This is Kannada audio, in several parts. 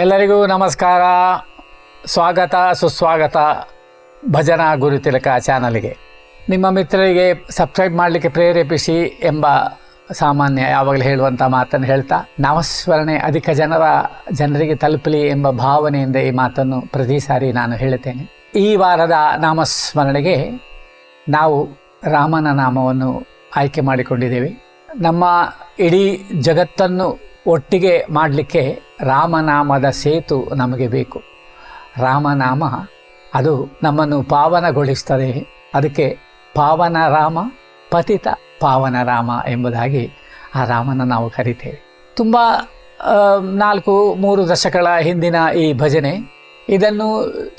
ಎಲ್ಲರಿಗೂ ನಮಸ್ಕಾರ, ಸ್ವಾಗತ ಸುಸ್ವಾಗತ ಭಜನಾ ಗುರುತಿಲಕ ಚಾನಲ್ಗೆ. ನಿಮ್ಮ ಮಿತ್ರರಿಗೆ ಸಬ್ಸ್ಕ್ರೈಬ್ ಮಾಡಲಿಕ್ಕೆ ಪ್ರೇರೇಪಿಸಿ ಎಂಬ ಸಾಮಾನ್ಯ ಯಾವಾಗಲೂ ಹೇಳುವಂಥ ಮಾತನ್ನು ಹೇಳ್ತಾ, ನಾಮಸ್ಮರಣೆ ಅಧಿಕ ಜನರಿಗೆ ತಲುಪಲಿ ಎಂಬ ಭಾವನೆಯಿಂದ ಈ ಮಾತನ್ನು ಪ್ರತಿ ಸಾರಿ ನಾನು ಹೇಳುತ್ತೇನೆ. ಈ ವಾರದ ನಾಮಸ್ಮರಣೆಗೆ ನಾವು ರಾಮನ ನಾಮವನ್ನು ಆಯ್ಕೆ ಮಾಡಿಕೊಂಡಿದ್ದೇವೆ. ನಮ್ಮ ಇಡೀ ಜಗತ್ತನ್ನು ಒಟ್ಟಿಗೆ ಮಾಡಲಿಕ್ಕೆ ರಾಮನಾಮದ ಸೇತು ನಮಗೆ ಬೇಕು. ರಾಮನಾಮ ಅದು ನಮ್ಮನ್ನು ಪಾವನಗೊಳಿಸ್ತದೆ. ಅದಕ್ಕೆ ಪಾವನ ರಾಮ, ಪತಿತ ಪಾವನ ರಾಮ ಎಂಬುದಾಗಿ ಆ ರಾಮನ ನಾವು ಕರಿತೇವೆ. ತುಂಬ 3 ದಶಕಗಳ ಹಿಂದಿನ ಈ ಭಜನೆ, ಇದನ್ನು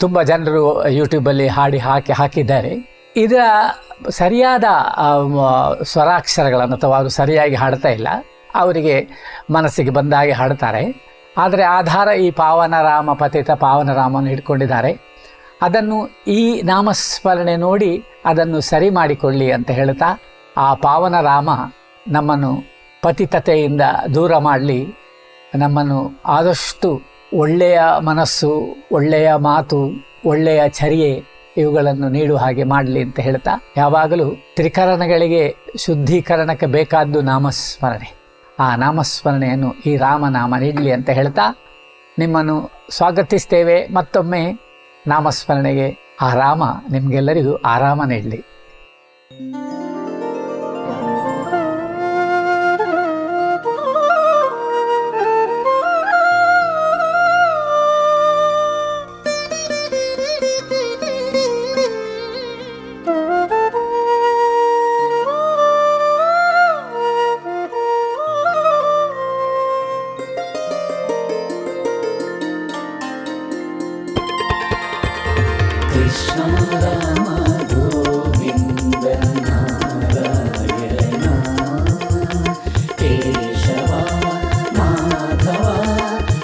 ತುಂಬ ಜನರು ಯೂಟ್ಯೂಬಲ್ಲಿ ಹಾಕಿದ್ದಾರೆ. ಇದರ ಸರಿಯಾದ ಸ್ವರಾಕ್ಷರಗಳನ್ನು ಅಥವಾ ಅವರು ಸರಿಯಾಗಿ ಹಾಡ್ತಾ ಇಲ್ಲ, ಅವರಿಗೆ ಮನಸ್ಸಿಗೆ ಬಂದಾಗೆ ಹಾಡ್ತಾರೆ. ಆದರೆ ಆಧಾರ ಈ ಪಾವನ ರಾಮ, ಪತಿತ ಪಾವನ ರಾಮವನ್ನು ಹಿಡ್ಕೊಂಡಿದ್ದಾರೆ. ಅದನ್ನು ಈ ನಾಮಸ್ಮರಣೆ ನೋಡಿ ಅದನ್ನು ಸರಿ ಮಾಡಿಕೊಳ್ಳಿ ಅಂತ ಹೇಳ್ತಾ, ಆ ಪಾವನ ರಾಮ ನಮ್ಮನ್ನು ಪತಿತತೆಯಿಂದ ದೂರ ಮಾಡಲಿ, ನಮ್ಮನ್ನು ಆದಷ್ಟು ಒಳ್ಳೆಯ ಮನಸ್ಸು, ಒಳ್ಳೆಯ ಮಾತು, ಒಳ್ಳೆಯ ಚರ್ಯೆ ಇವುಗಳನ್ನು ನೀಡುವ ಹಾಗೆ ಮಾಡಲಿ ಅಂತ ಹೇಳ್ತಾ, ಯಾವಾಗಲೂ ತ್ರಿಕರಣಗಳಿಗೆ ಶುದ್ಧೀಕರಣಕ್ಕೆ ಬೇಕಾದ್ದು ನಾಮಸ್ಮರಣೆ. ಆ ನಾಮಸ್ಮರಣೆಯನ್ನು ಈ ರಾಮನಾಮ ನೀಡಲಿ ಅಂತ ಹೇಳ್ತಾ ನಿಮ್ಮನ್ನು ಸ್ವಾಗತಿಸ್ತೇವೆ. ಮತ್ತೊಮ್ಮೆ ನಾಮಸ್ಮರಣೆಗೆ ಆ ರಾಮ ನಿಮಗೆಲ್ಲರಿಗೂ ಆರಾಮ ನೀಡಲಿ. Krishna Rama Govinda Narayana Keshava Madhava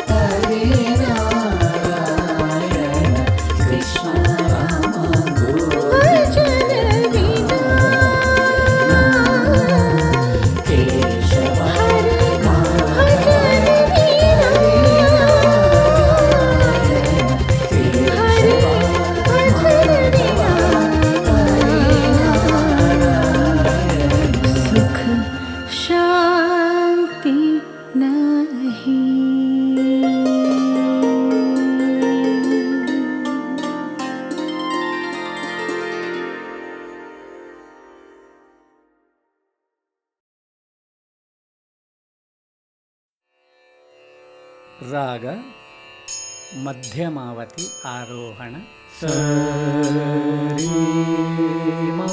Hare Narayana Krishna Rama Govinda Narayana Keshava Madhava ರಾಗ ಮಧ್ಯಮಾವತಿ ಆರೋಹಣ. ಸರಿ ಮಾ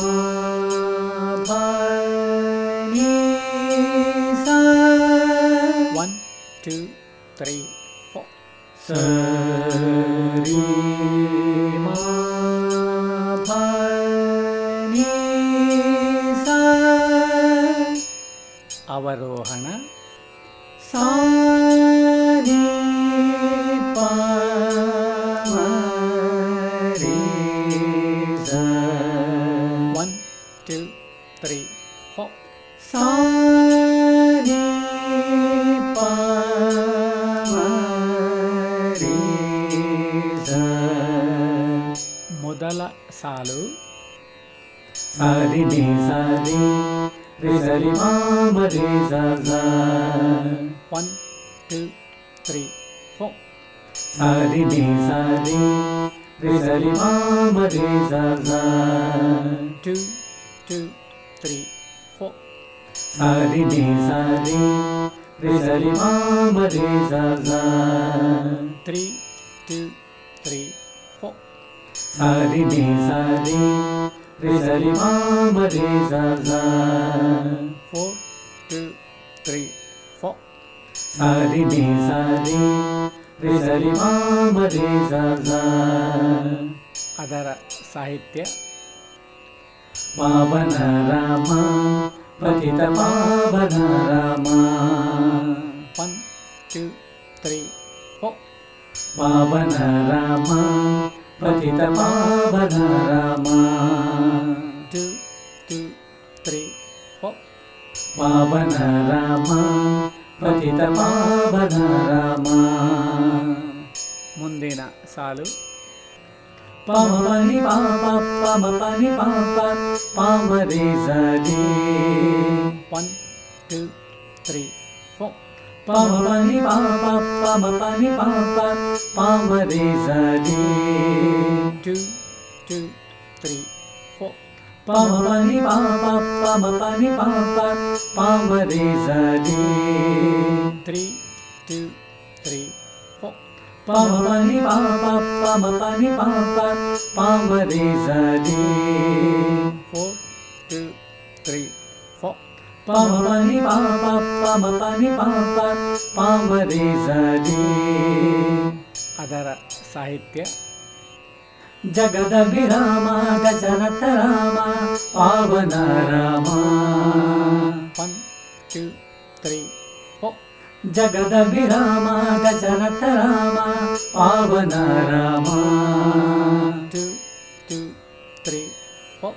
ನಿ ಸಾ 1 2 3 4. ಸರಿ ಮಾ ನಿ ಸಾ ಅವರೋಹಣ. ಸಾ ನಿ ಪಾ ಮ ರಿ ಸಾ 1 2 3 4. ಸಾ ನಿ ಪಾ ಮ ರಿ ಸಾ. ಮೊದಲ ಸಾಲು ಸಾರಿ ನಿ ಸಾರಿ ರಿ ಸರಿ ಮಾ ಮ ರಿ ಸಾ ಸಾ 1 2 3 4. ಸಾರಿ ನಿ ಸಾರಿ ರಿ ಸರಿ ಮಾ ಮ ರಿ ಸಾ ಸಾ 2 2 3 4. ಸಾರಿ ನಿ ಸಾರಿ ರಿ ಸರಿ ಮಾ ಮ ರಿ ಸಾ ಸಾ 3 2 3 4. ಸಾರಿ ನಿ ಸಾರಿ ರಿ ಸರಿ ಮಾ ಮ ರಿ ಸಾ ಸಾ 4 2 3 4. ಸಾರಿ ನಿ ಸಾರಿ ರಿ ಸರಿ ಮಾ ಮ ರಿ ಸಾ ಸಾ. ಅದರ ಸಾಹಿತ್ಯ ಪಾವನ ರಾಮ ಪತಿತ ಪಾವನ ರಾಮ 1 2 3 4. ಪಾವನ ರಾಮ ಪತಿತ ಪಾವನ ರಾಮ 2 2 3 4. ಪಾವನ ರಾಮ ಪತಿತ ಪಾವನ ರಾಮ ಸಾಲು. ಪಮ ಪನಿ ಪಾಪ ಪಮ ಪನಿ ಪಾಪ ಪಾಮ ರೇ ಸರಿ. 1 2 3 4. ಪಮ ಪನಿ ಪಾಪ ಪಮ ಪನಿ ಪಾಪ ಪಾಮ ರೇ ಸರಿ. 2 2 3 4. ಪಮ ಪನಿ ಪಾಪ ಪಮ ಪನಿ ಪಾಪ ಪಾಮ ರೇ ಸರಿ. 3 2 3 4. ಪಮ ಪನಿ ಪಾಪ ಪಮ ಪನಿ ಪಾಪ ಪಾಮ ರೇ ಸರಿ. 4 2 3 4. ಪಮ ಪನಿ ಪಾಪ ಪಮ ಪನಿ ಪಾಪ ಪಾಮ ರೇ ಸರಿ. ಅದರ ಸಾಹಿತ್ಯ. ಜಗದಭಿರಾಮ ದಶರಥ ರಾಮ ಪಾವನ ರಾಮ. 1 2 3 4. ಜಗದಭಿರಾಮ ದಶರಥ ರಾಮ ಪಾವನ ರಾಮ. 2 2 3 4.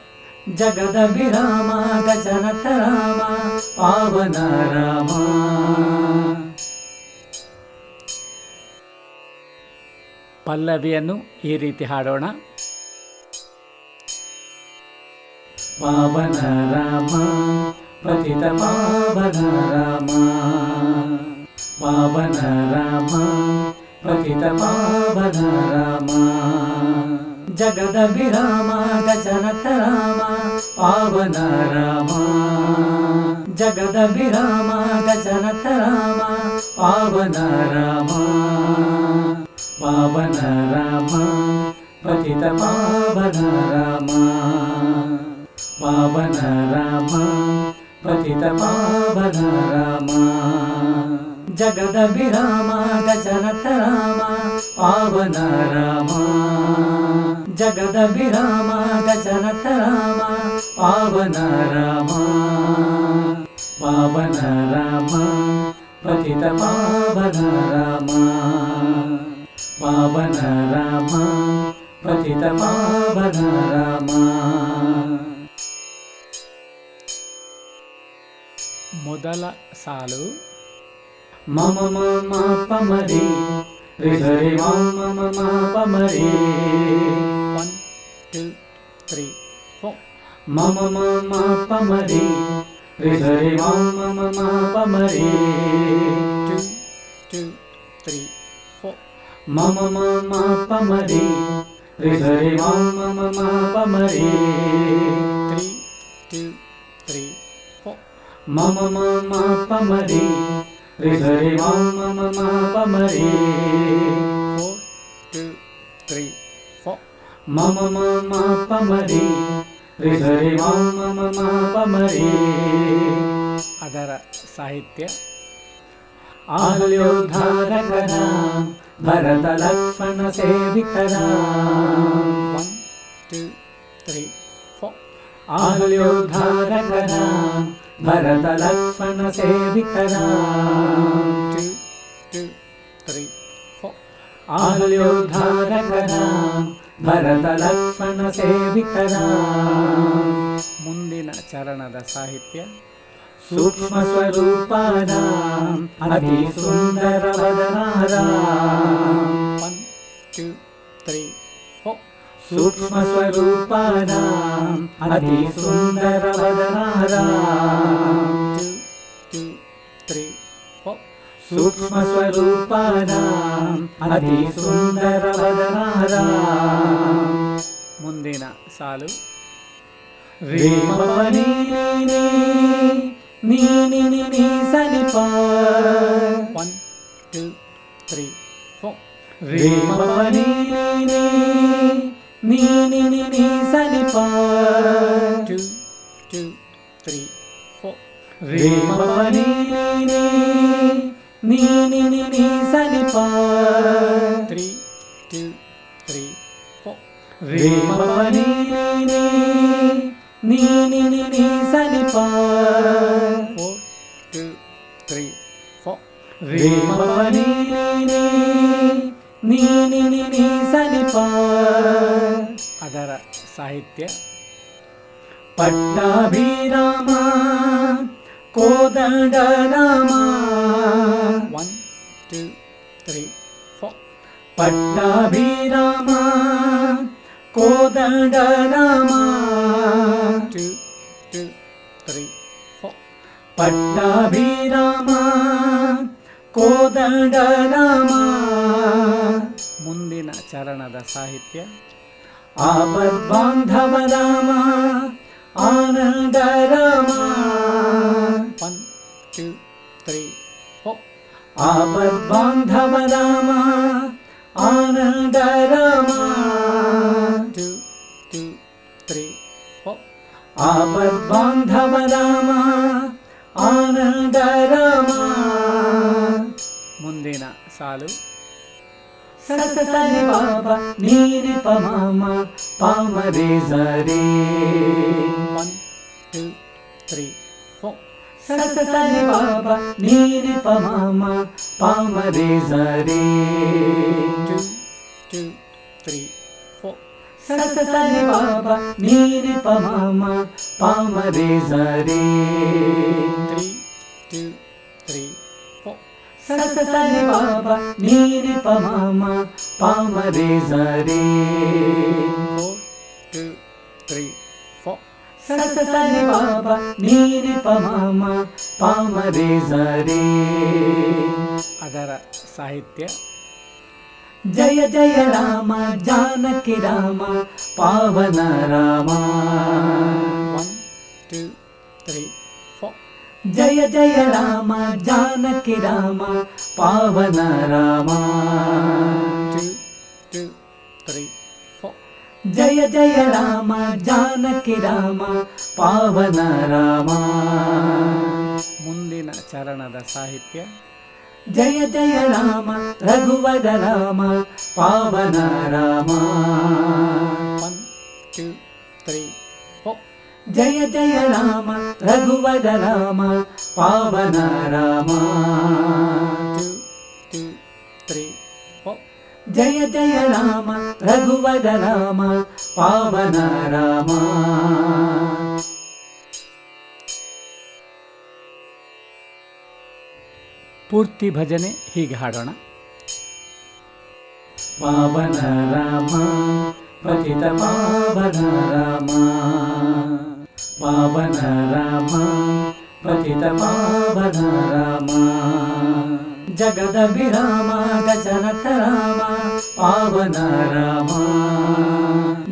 ಜಗದಭಿರಾಮ ದಶರಥ ರಾಮ ಪಾವನ ರಾಮ. ಪಲ್ಲವಿಯನ್ನು ಈ ರೀತಿ ಹಾಡೋಣ. ಪಾವನ ರಾಮ ಪತಿತ ಪಾವನ ರಾಮ. ಪಾವನ ರಾಮ ಪತಿತ ಪಾವನ ರಾಮ. ಜಗದಭಿರಾಮ ದಶರಥ ರಾಮ ಪಾವನ ರಾಮ. ಜಗದಭಿರಾಮ ದಶರಥ ರಾಮ ಪಾವನ ರಾಮ. ಪಾವನ ರಾಮ ಪತಿತ ಪಾವನ ರಾಮ. ಪಾವನ ರಾಮ ಪತಿತ ಪಾವನ ರಾಮ. ಜಗದಭಿರಾಮ ದಶರಥ ರಾಮ ಪಾವನ ರಾಮ. ಜಗದಭಿರಾಮ ದಶರಥ ರಾಮ ಪಾವನ ರಾಮ. ಪಾವನ ರಾಮ ಪತಿತ ಪಾವನ ರಾಮ. ಪಾವನ ರಾಮ ಪತಿತ ಪಾವನ ರಾಮ. ಮೊದಲ ಸಾಲು. ಮಮ ಮಮ ಪಮರಿ ರಿಸರಿ ಮಮ ಮಮ ಪಮರಿ. 1 2 3 4. ಮಮ ಮಮ ಪಮರಿ ರಿಸರಿ ಮಮ ಮಮ ಪಮರಿ. 2 2 3 4. ಮಮ ಮಮ ಪಮರಿ ರಿಸರಿ ಮಮ ಮಮ ಪಮರಿ. 3 2 3 4. ಮಮ ಮಮ ಪಮರಿ ರಿಸರಿ ಮಮ ಮಮ ಪಮರಿ. 4 2 3 4. ಮಮ ಮಮ ಪಮರಿ ರಿಸರಿ ಮಮ ಮಮ ಪಮರಿ. ಅದರ ಸಾಹಿತ್ಯ. ಆಲ್ಯೋದ್ಧಾರಕರ ಭರತ ಲಕ್ಷ್ಮಣ ಸೇವಿಕರ. 1 2 3 4. ಆಲ್ಯೋದ್ಧಾರಕರ ಭರತ ಲಕ್ಷ್ಮಣ ಸೇವಿಕರ. 2 2 3 4. ಆಲ್ಯೋದ್ಧಾರಕರ ಭರತ ಲಕ್ಷ್ಮಣ ಸೇವಿಕರ. ಮುಂದಿನ ಚರಣದ ಸಾಹಿತ್ಯ. ಸೂಕ್ಷ್ಮ ಸ್ವರೂಪಾದ ಅತಿ ಸುಂದರ ವದನಾರ. 1 2 3 4. ಸೂಕ್ಷ್ಮ ಸ್ವರೂಪಾದ ಅತಿ ಸುಂದರ ವದನಾರ. 2 2 3 4. ಸೂಕ್ಷ್ಮ ಸ್ವರೂಪಾದ ಅತಿ ಸುಂದರ ವದನಾರ. ಮುಂದಿನ ಸಾಲು. ರೇ ಮ ನೀ ನೀ ನೀ ನೀ ನೀ ಸನಿ ಪ. 1 2 3 4. ರೇ ಮ ನೀ ನೀ ನೀ ನೀ ನೀ ನೀ ಸನಿ ಪ. 2 2 3 4. ರೇ ಮ ನೀ ನೀ ನೀ ನೀ ನೀ ನೀ ಸನಿ ಪ. 3 2 3 4. ರೇ ಮ ನೀ ನೀ ನೀ ನೀ ನೀ ನೀ ಸನಿ ಪ. 4 2 3 4. ರೇ ಮ ನೀ ನೀ ನೀ ನೀ ನೀ ನೀ ಸನಿ ಪ. ಅದರ ಸಾಹಿತ್ಯ. ಪಟ್ಟಾಭಿರಾಮ ಕೋದಂಡ ರಾಮ. 1 2 3 4. ಪಟ್ಟಾಭಿರಾಮ ಕೋದಂಡ ರಾಮ 2 2 3 4 ಪಟ್ಟಾಭಿರಾಮ ಕೋದಂಡ ರಾಮ. ಮುಂದಿನ ಚರಣದ ಸಾಹಿತ್ಯ ಆಪದ್ಬಾಂಧವ ರಾಮ ಆನಂದ ರಾಮ 1 2 3 4 ಆಪದ್ಬಾಂಧವ ರಾಮ ಆನಂದ ರಾಮ 2 2 3 4 ಆಪದ್ಬಾಂಧವ ರಾಮ ಆನಂದ ರಾಮ. ಮುಂದಿನ ಸಾಲು ಸಸಸನಿ ಪಾಪ ನೀರಿ ಪಮಾಮ ಪಾಮರೆ ಸರಿ 1 2 3 4 ಸಸಸನಿ ಪಾಪ ನೀರಿ ಪಮಾಮ ಪಾಮರೆ ಸರಿ 2 2 3 4 ಸಸಸನಿ ಪಾಪ ನೀರಿ ಪಮಾಮ ಪಾಮರೆ ಸರಿ 3 2 3 4 ಸಸಸನಿ ಪಾಪ ನೀರಿ ಪಮಾಮ ಪಾಮರೆ ಸರಿ 4 2 3 4 ಸಸಸನಿ ಪಾಪ ನೀರಿ ಪಮಾಮ ಪಾಮರೆ ಸರಿ. ಅದರ ಸಾಹಿತ್ಯ ಜಯ ಜಯ ರಾಮ ಜಾನಕಿ ರಾಮ ಪಾವನ ರಾಮ 1 2 3 4 ಜಯ ಜಯ ರಾಮ ಜಾನಕಿ ರಾಮ ಪಾವನ ರಾಮ 2 2 3 4 ಜಯ ಜಯ ರಾಮ ಜಾನಕಿ ರಾಮ ಪಾವನ ರಾಮ. ಮುಂದಿನ ಚರಣದ ಸಾಹಿತ್ಯ ಜಯ ಜಯ ರಾಮ ರಘುವರ ರಾಮ ಪಾವನ ರಾಮ 1 2 3 4 ಜಯ ಜಯ ರಾಮ ರಘುವರ ರಾಮ ಪಾವನ ರಾಮ 2 2 3 4 ಜಯ ಜಯ ರಾಮ ರಘುವರ ರಾಮ ಪಾವನ ರಾಮ. ಪೂರ್ತಿ ಭಜನೆ ಹೀಗೆ ಹಾಡೋಣ. ಪಾವನ ರಾಮ ಪತಿತ ಪಾವನ ರಾಮ ಪಾವನ ರಾಮ ಪತಿತ ಪಾವನ ರಾಮ ಜಗದ ವಿರಾಮ ದಶರಥ ರಾಮ ಪಾವನ ರಾಮ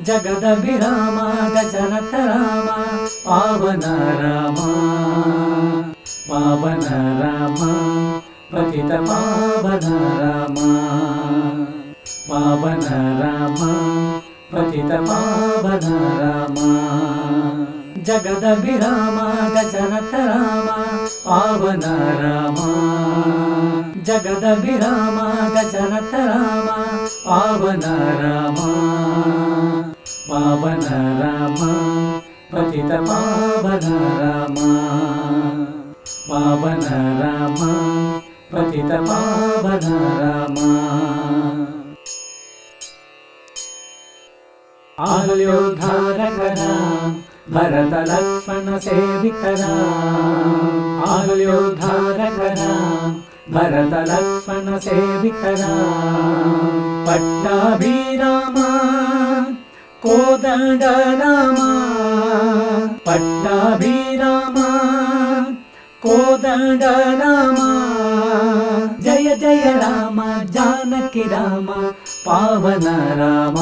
ಜಗದ ವಿರಾಮ ದಶರಥ ರಾಮ ಪಾವನ ರಾಮ ಪಾವನ ರಾಮ ಪತಿತ ಪಾವನ ರಾಮ ಪಾವನ ರಾಮ ಪತಿತ ಪಾವನ ರಾಮ ಜಗದ ವಿರಾಮ ದಶರಥ ರಾಮ ಪಾವನ ರಾಮ ಜಗದ ವಿರಾಮ ದಶರಥ ರಾಮ ಪಾವನ ರಾಮ ಪಾವನ ರಾಮ ಪತಿತ ಪಾವನ ರಾಮ ಪಾವನ ರಾಮ ಪತಿತ ಪಾವನ ರಾಮ. ಆಗಲ್ಯೋದ್ಧಾರಕ ರಾಮ ಭರತ ಲಕ್ಷ್ಮಣ ಸೇವಿಕ ರಾಮ ಆಗಲ್ಯೋದ್ಧಾರಕ ರಾಮ ಭರತ ಲಕ್ಷ್ಮಣ ಸೇವಿಕ ರಾಮ ಪಟ್ಟಾಭಿರಾಮ ಕೋದಂಡ ರಾಮ ಪಟ್ಟಾಭಿರಾಮ ಕೋದಂಡ ರಾಮ ಜಯ ಜಯ ರಾಮ ಜಾನಕಿ ರಾಮ ಪಾವನ ರಾಮ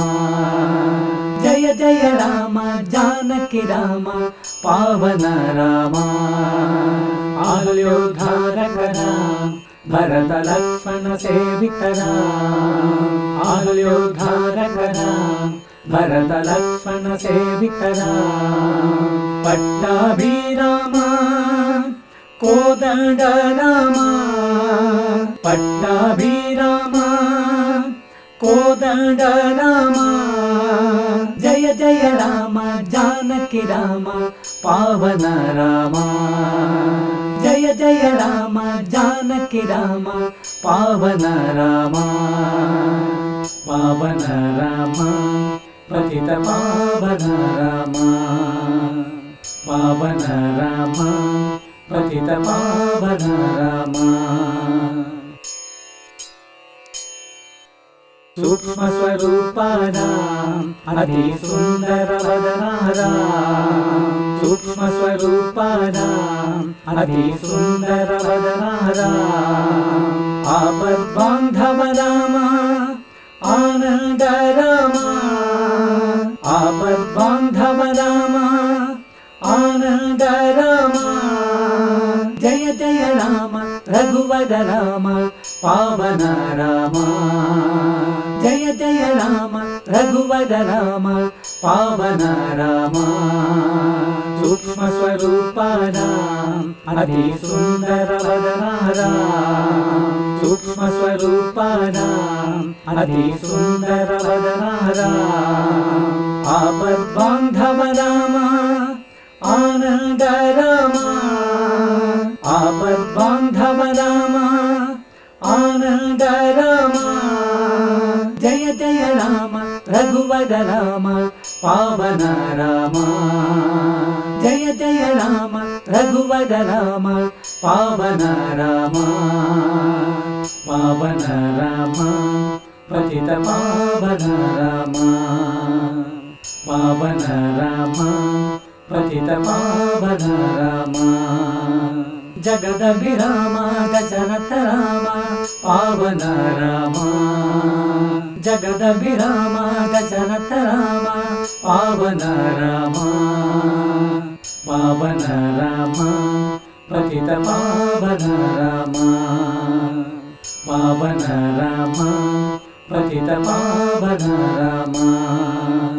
ಜಯ ಜಯ ರಾಮ ಜಾನಕಿ ರಾಮ ಪಾವನ ರಾಮ ಆಗಲ್ಯೋದ್ಧಾರಕ ರಾಮ ಭರತ ಲಕ್ಷ್ಮಣ ಸೇವಿಕ ರಾಮ ಆಗಲ್ಯೋದ್ಧಾರಕ ರಾಮ ಭರತ ಲಕ್ಷ್ಮಣ ಸೇವಿಕ ರಾಮ ಪಟ್ಟಾಭಿರಾಮ ಕೋದಂಡ ರಾಮ ಪಟ್ಟಾಭಿರಾಮ ಕೋದಂಡ ರಾಮ ಜಯ ಜಯ ರಾಮ ಜಾನಕಿ ರಾಮ ಪಾವನ ರಾಮ ಜಯ ಜಯ ರಾಮ ಜಾನಕಿ ರಾಮ ಪಾವನ ರಾಮ ಪಾವನ ರಾಮ ಪತಿತ ಪಾವನ ರಾಮ ಪಾವನ ರಾಮ ಪತಿತ ಪಾವನ ರಾಮ. सूक्ष्म स्वरूपा राम अति सुंदर वदना राम सूक्ष्म स्वरूपा राम अति सुंदर वदना राम आपद बांधव राम आनंद राम आपद बांधव राम आनंद राम जय जय राम रघुवर राम पावन राम जय जय राम रघुवर राम पावन राम सूक्ष्म स्वरूपा राम अति सुंदर वदना राम सूक्ष्म स्वरूपा राम अति सुंदर वदना राम आपद बांधव राम आनंद राम आपद बांधव राम आनंद राम जय जय राम रघुवर राम पावन राम जय जय राम रघुवर राम पावन राम पावन राम पतित पावन राम पावन राम पतित पावन राम जगदभिराम दशरथ राम पावन राम जगदभिराम दशरथ राम पावन राम पावन राम पतित पावन राम पावन राम पतित पावन राम